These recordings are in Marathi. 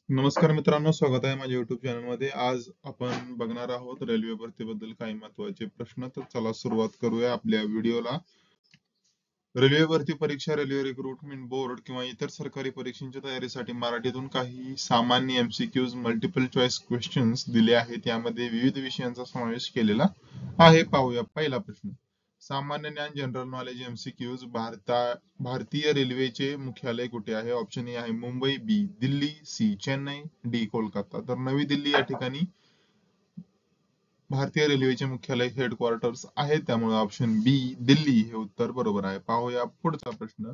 नमस्कार मित्रांनो, स्वागत आहे माझ्या युट्यूब चॅनल मध्ये. आज आपण बघणार आहोत रेल्वे भरतीबद्दल काही महत्त्वाचे प्रश्न. तर चला सुरुवात करूया आपल्या व्हिडिओला. रेल्वे भरती परीक्षा, रेल्वे रिक्रुटमेंट बोर्ड किंवा इतर सरकारी परीक्षांच्या तयारीसाठी मराठीतून काही सामान्य एमसीक्यूज मल्टिपल चॉईस क्वेश्चन्स दिले आहेत. यामध्ये विविध विषयांचा समावेश केलेला आहे. पाहूया पहिला प्रश्न. सामान्य ज्ञान जनरल नॉलेज एमसीक्यूज. भारतीय रेल्वेचे मुख्यालय कुठे आहे? ऑप्शन ए आहे मुंबई, बी दिल्ली, सी चेन्नई, डी कोलकाता. तर नवी दिल्ली या ठिकाणी भारतीय रेल्वेचे मुख्यालय हेडक्वार्टर्स आहे, त्यामुळे ऑप्शन बी दिल्ली हे उत्तर बरोबर आहे. पाहूया पुढचा प्रश्न.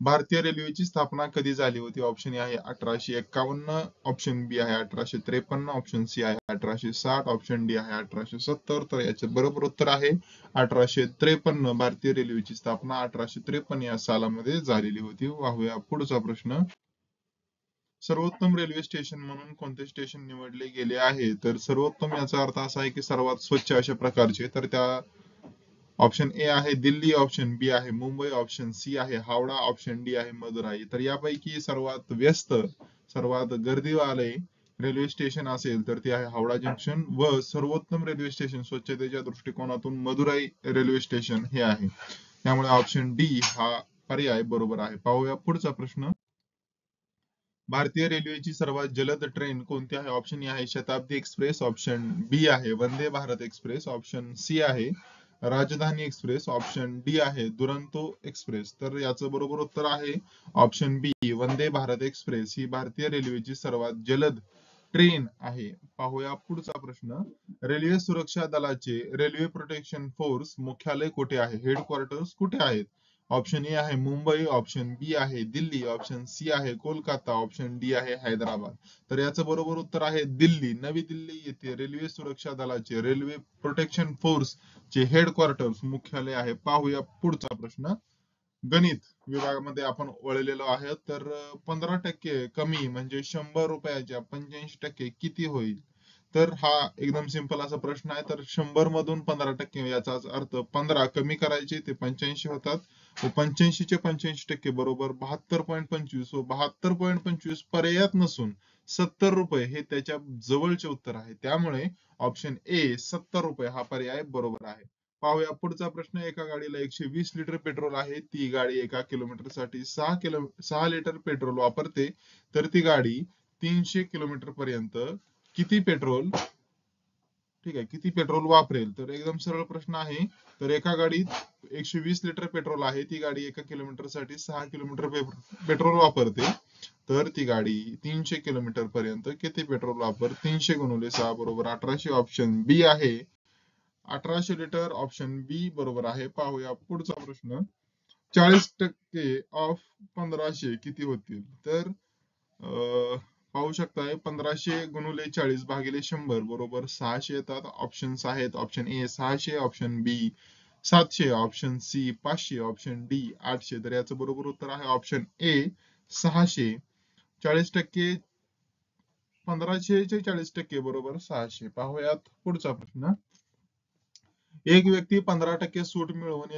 भारतीय रेल्वेची स्थापना कधी झाली होती? ऑप्शन ए आहे 1851, ऑप्शन बी आहे 1853, ऑप्शन सी आहे 1860, ऑप्शन डी आहे 1870. तर याचे बरोबर उत्तर आहे 1853. भारतीय रेल्वेची स्थापना 1853 या सालामध्ये झालेली होती. पाहूया पुढचा प्रश्न. सर्वोत्तम रेल्वे स्टेशन म्हणून कोणते स्टेशन निवडले गेले आहे? तर सर्वोत्तम याचा अर्थ असा आहे की सर्वात स्वच्छ अशा प्रकारचे. तर त्या ऑप्शन ए आहे दिल्ली, ऑप्शन बी आहे मुंबई, ऑप्शन सी आहे हावडा, ऑप्शन डी आहे मदुराई. तर यापैकी सर्वात व्यस्त, सर्वात गर्दीवाले रेल्वे स्टेशन असेल तर ते आहे हावडा जंक्शन, व सर्वोत्तम रेल्वे स्टेशन स्वच्छतेच्या दृष्टिकोनातून मदुराई रेल्वे स्टेशन हे आहे. त्यामुळे ऑप्शन डी हा पर्याय बरोबर आहे. पाहूया पुढचा प्रश्न. भारतीय रेल्वेची सर्वात जलद ट्रेन कोणती आहे? ऑप्शन ए आहे शताब्दी एक्सप्रेस, ऑप्शन बी आहे Vande Bharat express, option C आहे राजधानी एक्सप्रेस, ऑप्शन डी आहे दुरंतो एक्सप्रेस. तर याचं बरोबर उत्तर आहे ऑप्शन बी वंदे भारत एक्सप्रेस ही भारतीय रेल्वेची सर्वात जलद ट्रेन आहे. पाहूया पुढचा प्रश्न. रेल्वे सुरक्षा दलाचे रेल्वे प्रोटेक्शन फोर्स मुख्यालय कुठे आहे? हेडक्वार्टर्स कुठे आहेत? ऑप्शन ए आहे मुंबई, ऑप्शन बी आहे दिल्ली, ऑप्शन सी आहे कोलकाता, ऑप्शन डी आहे हैदराबाद. तर याचं बरोबर उत्तर आहे दिल्ली. नवी दिल्ली येथे रेल्वे सुरक्षा दलाचे रेल्वे प्रोटेक्शन फोर्स चे हेडक्वार्टर्स मुख्यालय आहे. पाहूया पुढचा प्रश्न. गणित विभागामध्ये आपण वळलेलो आहोत. तर 15% कमी म्हणजे 100 रुपयाच्या 85% किती होईल? तर हा एकदम सिंपल असा प्रश्न आहे. तर 100 मधून 15% याचा अर्थ 15 कमी करायचे ते 85 होतात, व 85 चे 85% बरोबर 72.25, व 72.25 पर्यायात नसून 70 रुपये हे त्याच्या जवळचे उत्तर आहे. त्यामुळे ऑप्शन ए 70 रुपये हा पर्याय बरोबर आहे. पाहूया पुढचा प्रश्न. एका गाडीला 120 लिटर पेट्रोल आहे. ती गाडी एका किलोमीटर साठी 6 लिटर पेट्रोल वापरते. तर ती गाडी 300 किलोमीटर पर्यंत किती पेट्रोल, ठीक आहे, किती पेट्रोल वापरेल? तर एकदम सरळ प्रश्न आहे. तर एका गाडीत 120 लिटर पेट्रोल आहे, ती गाडी एका किलोमीटर साठी 6 किलोमीटर पेट्रोल वापरते. तर ती गाडी 300 किलोमीटर पर्यंत किती पेट्रोल वापर? 300 गुणिले 6 बरोबर 1800. ऑप्शन बी आहे 1800 लिटर. ऑप्शन बी बरोबर आहे. पाहूया पुढचा प्रश्न. 40% ऑफ 1500 किती होतील? तर पाहू शकताय 1500 गुणिले 40 भागिले 100 बरोबर 600 येतात. ऑप्शन्स आहेत option A 600, option B 700, option C 500, option D 800. तर याचं बरोबर उत्तर आहे ऑप्शन ए 600. 40% 1500 चे 40% बरोबर 600. पाहूयात पुढचा प्रश्न. एक व्यक्ती 15% सूट मिळवून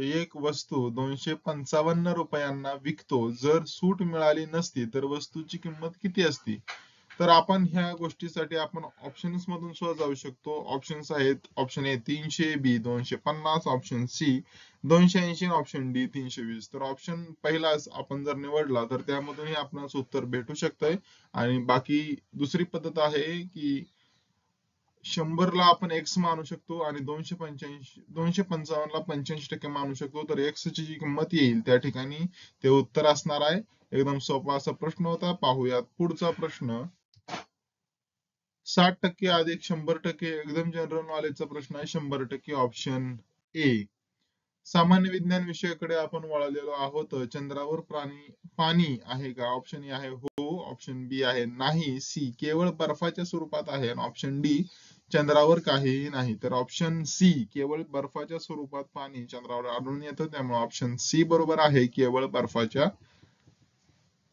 एक वस्तू 255 रुपयांना विकतो. जर सूट मिळाली नसती तर वस्तूची किंमत किती असती? तर आपण ह्या गोष्टीसाठी आपण ऑप्शन्स मधून सुद्धा जाऊ शकतो. ऑप्शन्स आहेत option A 300, B 250, option C 280, option D 320. तर ऑप्शन पहिला आपण जर निवडला तर त्यामधूनही आपणास उत्तर भेटू शकतंय. आणि बाकी दुसरी पद्धत आहे की 100 ला आपण x मानू शकतो आणि 255 ला 85% मानू शकतो. तर x ची जी किंमत येईल त्या ठिकाणी ते उत्तर असणार आहे. एकदम सोपा असा प्रश्न होता. पाहूयात पुढचा प्रश्न. 60% अधिक 100% एकदम जनरल नॉलेजचा प्रश्न आहे. 100% ऑप्शन ए. सामान्य विज्ञान विषयाकडे आपण वळलेलो आहोत. चंद्रावर पाणी आहे का? ऑप्शन ए आहे हो, ऑप्शन बी आहे नाही, सी केवळ बर्फाच्या स्वरूपात आहे, आणि ऑप्शन डी चंद्रावर काहीही नाही. तर ऑप्शन सी केवळ बर्फाच्या स्वरूपात पाणी चंद्रावर आढळून येतं, त्यामुळे ऑप्शन सी बरोबर आहे, केवळ बर्फाच्या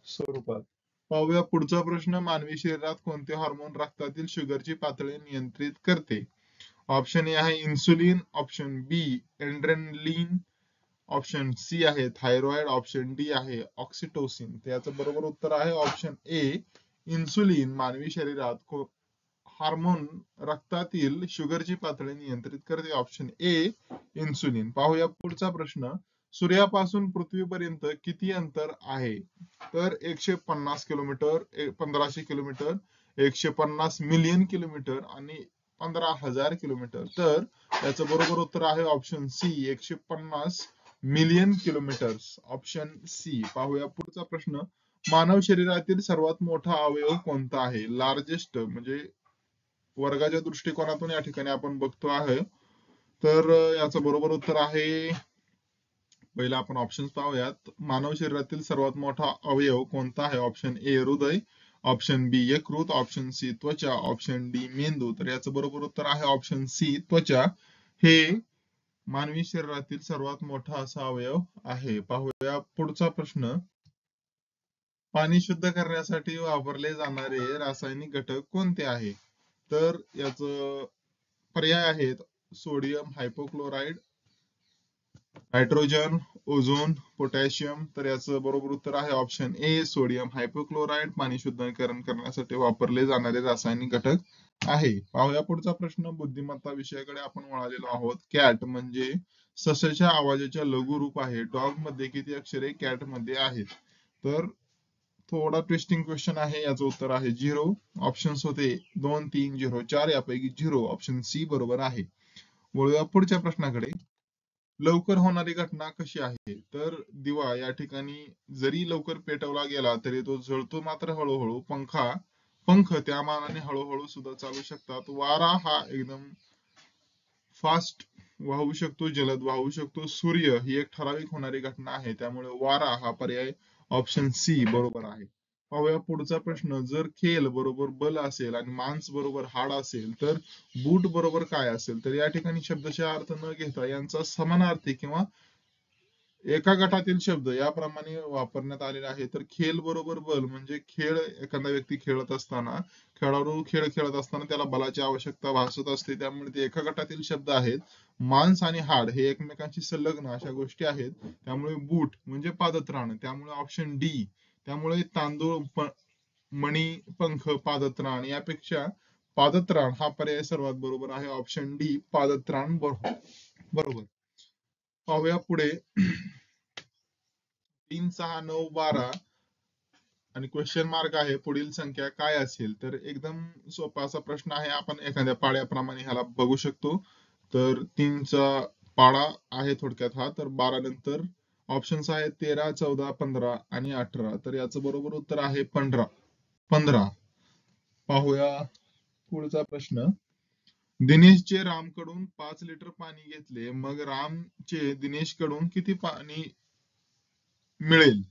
स्वरूपात. पाहूया पुढचा प्रश्न. मानवी शरीरात कोणते हार्मोन रक्तातील शुगरची पातळी नियंत्रित करते? ऑप्शन ए आहे इन्सुलिन, ऑप्शन बी एड्रेनलिन, ऑप्शन सी आहे थायरॉइड, ऑप्शन डी आहे ऑक्सिटोसिन. त्याचं बरोबर उत्तर आहे ऑप्शन ए इन्सुलिन मानवी शरीरात हार्मोन रक्तातील शुगरची पातळी नियंत्रित करते. Option A insulin. पाहूया पुढचा प्रश्न. सूर्यापासून पृथ्वीपर्यंत किती अंतर आहे? तर 150 किलोमीटर, 1500 किलोमीटर, 150 मिलियन किलोमीटर आणि 15,000 किलोमीटर. तर याचं बरोबर उत्तर आहे option C 150 million kilometre. Option C. पाहूया पुढचा प्रश्न. मानव शरीरातील सर्वात मोठा अवयव कोणता आहे? लार्जेस्ट म्हणजे वर्गाच्या दृष्टिकोनातून या ठिकाणी आपण बघतो आहे. तर याचं बरोबर उत्तर आहे, पहिला आपण ऑप्शन पाहूयात. मानव शरीरातील सर्वात मोठा अवयव कोणता आहे? ऑप्शन ए हृदय, ऑप्शन बी यकृत, ऑप्शन सी त्वचा, ऑप्शन डी मेंदू. तर याचं बरोबर उत्तर आहे ऑप्शन सी त्वचा. हे मानवी शरीरातील सर्वात मोठा असा अवयव आहे. पाहूया पुढचा प्रश्न. पाणी शुद्ध करण्यासाठी वापरले जाणारे रासायनिक घटक कोणते आहे? तर याचं पर्याय आहेत सोडियम हायपोक्लोराइड, नायट्रोजन, ओझोन, पोटॅशियम. तर याचं बरोबर उत्तर आहे ऑप्शन ए सोडियम हायपोक्लोराइड. पाणी शुद्धीकरण करण्यासाठी वापरले जाणारे रासायनिक घटक आहे. पाहूया पुढचा प्रश्न. बुद्धिमत्ता विषयाकडे आपण वळालेलो आहोत. कॅट म्हणजे सशाच्या आवाजाच्या लघुरूप आहे. डॉग मध्ये किती अक्षरे कॅट मध्ये आहेत? तर थोडा ट्विस्टिंग क्वेश्चन आहे. याचं उत्तर आहे 0. ऑप्शन्स होते 2, 3, 0, 4. यापैकी 0 ऑप्शन सी बरोबर आहे. वळूया पुढच्या प्रश्नाकडे. लवकर होणारी घटना कशी आहे? तर दिवा या ठिकाणी जरी लवकर पेटवला गेला तरी तो जळतो मात्र हळूहळू. पंख त्या मानाने हळूहळू सुद्धा चालू शकतात. वारा हा एकदम फास्ट वाहू शकतो, जलद वाहू शकतो. सूर्य ही एक ठराविक होणारी घटना आहे, त्यामुळे वारा हा पर्याय ऑप्शन सी बरोबर आहे. पाहूया पुढचा प्रश्न. जर खेळ बरोबर बल असेल आणि मांस बरोबर हाड असेल तर बूट बरोबर काय असेल? तर या ठिकाणी शब्दशः अर्थ न घेता यांचा समानार्थी किंवा एका गटातील शब्द याप्रमाणे वापरण्यात आलेला आहे. तर खेळ बरोबर बल म्हणजे खेळ, एखादा व्यक्ती खेळत असताना, खेळाडू खेळ खेळत असताना त्याला बलाची आवश्यकता भासत असते, त्यामुळे ते एका गटातील शब्द आहेत. मांस आणि हाड हे एकमेकांशी संलग्न अशा गोष्टी आहेत, त्यामुळे बूट म्हणजे पादत्राण, त्यामुळे ऑप्शन डी. त्यामुळे तांदूळ, मणी, पंख, पादत्राण यापेक्षा पादत्राण हा पर्याय सर्वात बरोबर आहे. ऑप्शन डी पादत्राण बरोबर. पाहूया पुढे. 3, 6, 9, 12 आणि क्वेश्चन मार्क आहे. पुढील संख्या काय असेल? तर एकदम सोपा असा प्रश्न आहे. आपण एखाद्या पाड्याप्रमाणे ह्याला बघू शकतो. तर 3 चा पाडा आहे थोडक्यात हा. तर 12 नंतर ऑप्शन्स आहेत 13, 14, 15 आणि 18. तर याचं बरोबर उत्तर आहे 15. पाहूया पुढचा प्रश्न. दिनेशचे रामकडून 5 लिटर पाणी घेतले, मग रामचे दिनेशकडून किती पाणी मिळेल?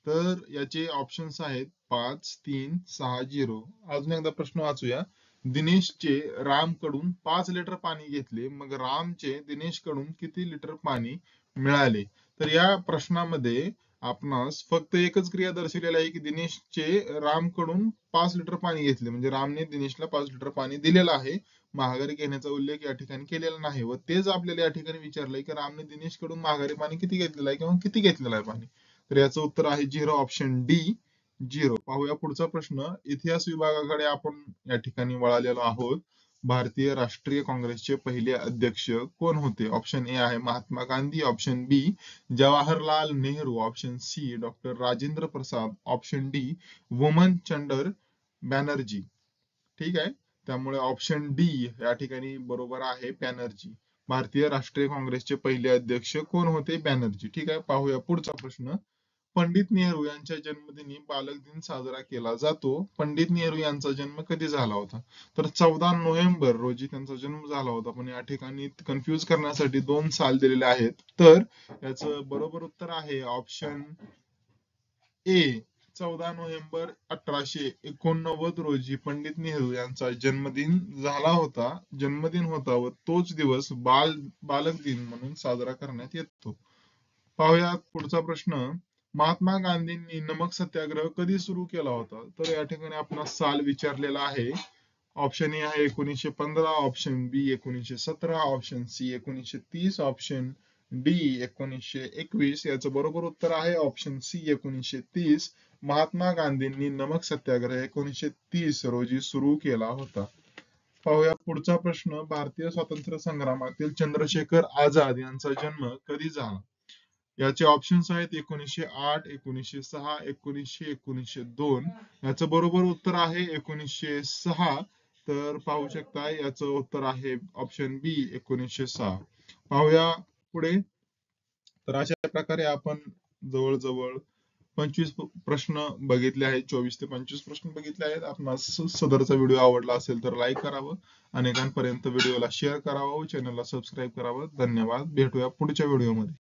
तर याचे ऑप्शन्स आहेत 5, 3, 6, 0. अजून एकदा प्रश्न वाचूया. दिनेशचे रामकडून 5 लिटर पाणी घेतले, मग रामचे दिनेशकडून किती लिटर पाणी मिळाले? तर या प्रश्नामध्ये आपणास फक्त एकच क्रिया दर्शवलेली आहे की दिनेशचे रामकडून 5 लिटर पाणी घेतले, म्हणजे रामने दिनेशला 5 लिटर पाणी दिलेलं आहे. माघारी घेण्याचा उल्लेख या ठिकाणी केलेला नाही. व तेच आपल्याला या ठिकाणी विचारलंय की रामने दिनेशकडून माघारी पाणी किती घेतलेलं आहे किंवा किती घेतलेलं आहे पाणी. तर याचं उत्तर आहे 0. Option D 0. पाहूया पुढचा प्रश्न. इतिहास विभागाकडे आपण या ठिकाणी वळालेलो आहोत. भारतीय राष्ट्रीय काँग्रेसचे पहिले अध्यक्ष कोण होते? ऑप्शन ए आहे Mahatma Gandhi, option B Jawaharlal Nehru, option C doctor Rajendra Prasad, option D Womesh Chunder Bonnerjee. ठीक आहे, त्यामुळे ऑप्शन डी या ठिकाणी बरोबर आहे, बॅनर्जी. भारतीय राष्ट्रीय काँग्रेसचे पहिले अध्यक्ष कोण होते? बॅनर्जी. ठीक आहे, पाहूया पुढचा प्रश्न. पंडित नेहरू यांच्या जन्मदिनी बालक दिन साजरा केला जातो. पंडित नेहरू यांचा जन्म कधी झाला होता? तर 14 नोव्हेंबर रोजी त्यांचा जन्म झाला होता. पण या ठिकाणी कन्फ्युज करण्यासाठी 2 साल दिलेले आहेत. तर याचं बरोबर उत्तर आहे ऑप्शन ए 14 नोव्हेंबर 1889 रोजी पंडित नेहरू यांचा जन्मदिन होता व तोच दिवस बालक दिन म्हणून साजरा करण्यात येतो. पाहूया पुढचा प्रश्न. महात्मा गांधींनी नमक सत्याग्रह कधी सुरू केला होता? तर या ठिकाणी आपण साल विचारलेला आहे. ऑप्शन ए आहे 1915, ऑप्शन बी 1917, ऑप्शन सी 1930, ऑप्शन डी 1921. याचं बरोबर उत्तर आहे ऑप्शन सी 1930. महात्मा गांधींनी नमक सत्याग्रह 1930 रोजी सुरू केला होता? पाहूया पुढचा प्रश्न. भारतीय स्वातंत्र्य संग्रामातील चंद्रशेखर आझाद यांचा जन्म कधी झाला? याचे ऑप्शन्स आहेत 1908, 1906, 1900, 1902. याचं बरोबर उत्तर आहे 1906. तर पाहू शकता याचं उत्तर आहे ऑप्शन बी 1906. पाहूया पुढे. तर अशा प्रकारे आपण जवळजवळ 25 प्रश्न बघितले आहेत. 24 ते 25 प्रश्न बघितले आहेत. आपणास सदरचा व्हिडिओ आवडला असेल तर लाईक करावं, अनेकांपर्यंत व्हिडिओला शेअर करावं, चॅनलला सबस्क्राईब करावं. धन्यवाद. भेटूया पुढच्या व्हिडिओमध्ये.